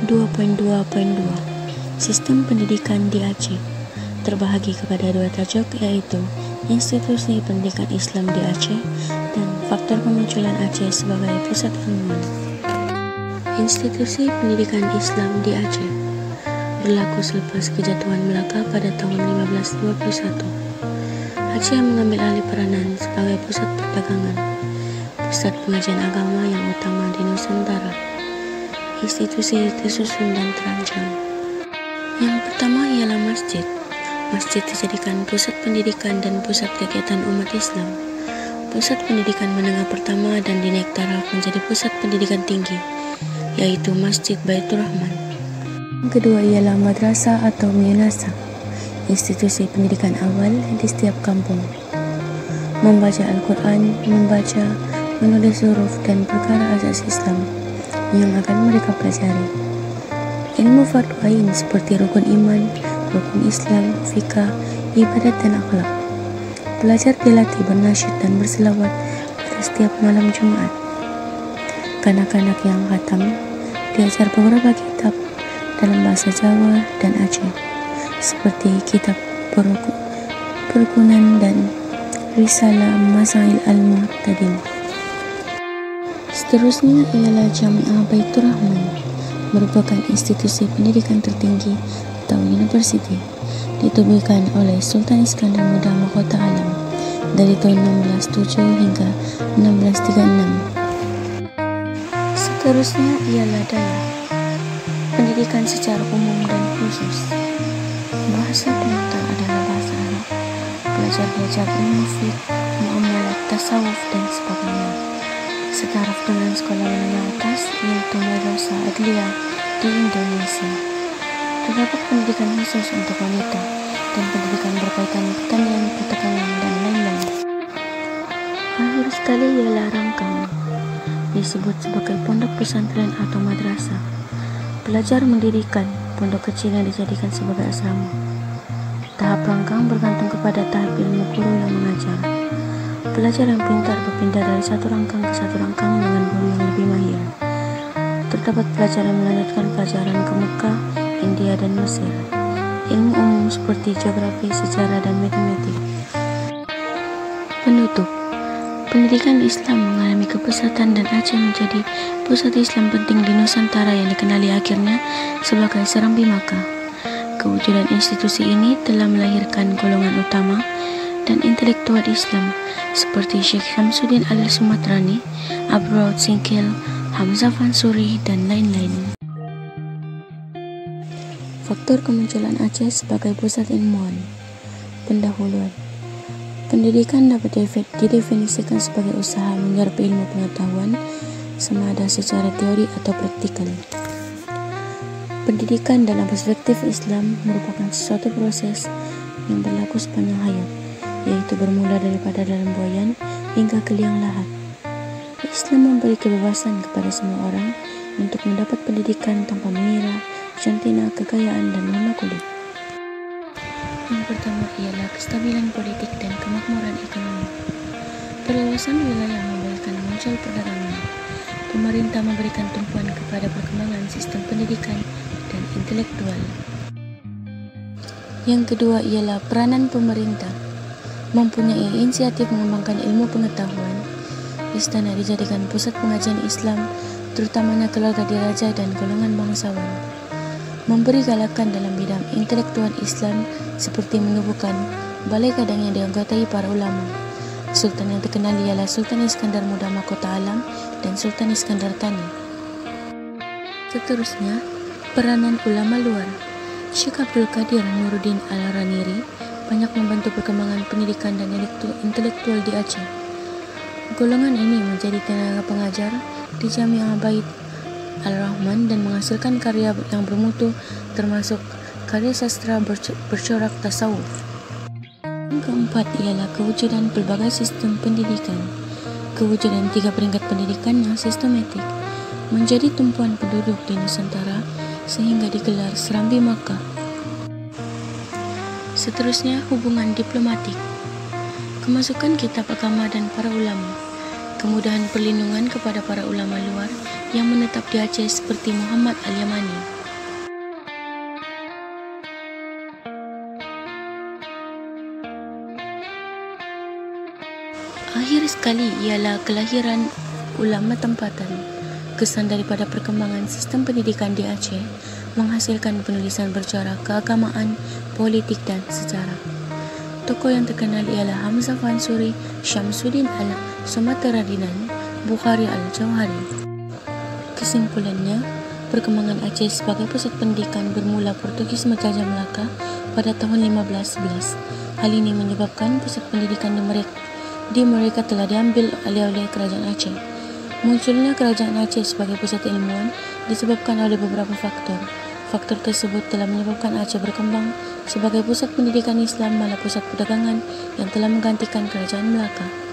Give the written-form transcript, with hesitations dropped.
2.2.2 Sistem pendidikan di Aceh terbahagi kepada dua tajuk, yaitu Institusi Pendidikan Islam di Aceh dan Faktor Kemunculan Aceh sebagai Pusat Ilmuwan. Institusi Pendidikan Islam di Aceh berlaku selepas kejatuhan Melaka pada tahun 1521. Aceh mengambil alih peranan sebagai pusat perdagangan, pusat pengajian agama yang utama di Nusantara. Institusi tersusun dan terancang. Yang pertama ialah masjid. Masjid dijadikan pusat pendidikan dan pusat kegiatan umat Islam. Pusat pendidikan menengah pertama dan dinaik taraf menjadi pusat pendidikan tinggi, yaitu Masjid Baitur Rahman. Yang kedua ialah madrasah atau madrasah, institusi pendidikan awal di setiap kampung. Membaca Al-Quran, membaca, menulis huruf dan perkara asas Islam yang akan mereka pelajari. Ilmu fardu ain seperti rukun iman, rukun Islam, fikah, ibadat dan akhlak. Pelajar dilatih bernasyid dan berselawat pada setiap malam Jumat. Kanak-kanak yang khatam diajar beberapa kitab dalam bahasa Jawa dan Aceh, seperti kitab Perukunan dan Risalah Masail Al-Mu'tadin. Seterusnya ialah Jamiah Baitur Rahman, merupakan institusi pendidikan tertinggi atau universiti, ditubuhkan oleh Sultan Iskandar Muda Mahkota Alam dari tahun 1607 hingga 1636. Seterusnya ialah Daya, pendidikan secara umum dan khusus. Bahasa penata adalah bahasa Arab. Pelajar belajar ilmu fiqh, muamalat, tasawuf dan sebagainya. Setaraf dengan sekolah menengah atas, yaitu Madrasah Adliyah di Indonesia. Terdapat pendidikan khusus untuk wanita dan pendidikan berkaitan pertanian, perdagangan dan lain-lain. Akhir sekali ialah Rangkang, disebut sebagai pondok pesantren atau madrasah. Pelajar mendirikan pondok kecil yang dijadikan sebagai asrama. Tahap rangkang bergantung kepada tahap ilmu guru yang mengajar. Pelajar yang pintar berpindah dari satu rangkang ke satu rangkang dengan guru yang lebih mahir. Terdapat pelajar yang melanjutkan pelajaran ke Mekah, India dan Mesir. Ilmu umum seperti geografi, sejarah dan matematik. Penutup. Pendidikan Islam mengalami kepesatan dan Aceh menjadi pusat Islam penting di Nusantara yang dikenali akhirnya sebagai Serambi Makkah. Kewujudan institusi ini telah melahirkan golongan utama dan intelektual Islam seperti Syekh Syamsuddin Al-Sumatrani, Abraud Singkil, Hamzah Fansuri, dan lain-lain. Faktor kemunculan Aceh sebagai pusat ilmuwan. Pendahuluan. Pendidikan dapat didefinisikan sebagai usaha menyerap ilmu pengetahuan, sama ada secara teori atau praktikal. Pendidikan dalam perspektif Islam merupakan suatu proses yang berlaku sepanjang hayat, yaitu bermula daripada dalam buayan hingga ke liang lahat. Islam memberi kebebasan kepada semua orang untuk mendapat pendidikan tanpa mengira jantina, kekayaan, dan warna kulit. Yang pertama ialah kestabilan politik dan kemakmuran ekonomi. Perluasan wilayah membolehkan muncul perdagangan. Pemerintah memberikan tumpuan kepada perkembangan sistem pendidikan dan intelektual. Yang kedua ialah peranan pemerintah. Mempunyai inisiatif mengembangkan ilmu pengetahuan. Istana dijadikan pusat pengajian Islam, terutamanya keluarga diraja dan golongan bangsawan. Memberi galakan dalam bidang intelektual Islam seperti menubuhkan balai kadang yang dianggotai para ulama. Sultan yang terkenal ialah Sultan Iskandar Muda Mahkota Alam dan Sultan Iskandar Thani. Seterusnya, peranan ulama luar. Syekh Abdul Qadir Nuruddin Al-Raniri banyak membantu perkembangan pendidikan dan intelektual di Aceh. Golongan ini menjadi tenaga pengajar di Jamiah Bait Al-Rahman dan menghasilkan karya yang bermutu termasuk karya sastra bercorak tasawuf. Yang keempat ialah kewujudan pelbagai sistem pendidikan. Kewujudan 3 peringkat pendidikan yang sistematik menjadi tumpuan penduduk di Nusantara sehingga digelar Serambi Makkah. Seterusnya, hubungan diplomatik. Kemasukan kitab agama dan para ulama. Kemudahan perlindungan kepada para ulama luar yang menetap di Aceh seperti Muhammad Al-Yamani. terakhir sekali ialah kelahiran ulama tempatan. Kesan daripada perkembangan sistem pendidikan di Aceh menghasilkan penulisan bercorak keagamaan, politik dan sejarah. Tokoh yang terkenal ialah Hamzah Fansuri, Syamsuddin Al-Sumateradinan, Bukhari Al-Jauhari. Kesimpulannya, perkembangan Aceh sebagai pusat pendidikan bermula Portugis menjajah Melaka pada tahun 1511. Hal ini menyebabkan pusat pendidikan di mereka telah diambil oleh Kerajaan Aceh. Munculnya Kerajaan Aceh sebagai pusat ilmuwan disebabkan oleh beberapa faktor. Faktor tersebut telah menyebabkan Aceh berkembang sebagai pusat pendidikan Islam malah pusat perdagangan yang telah menggantikan Kerajaan Melaka.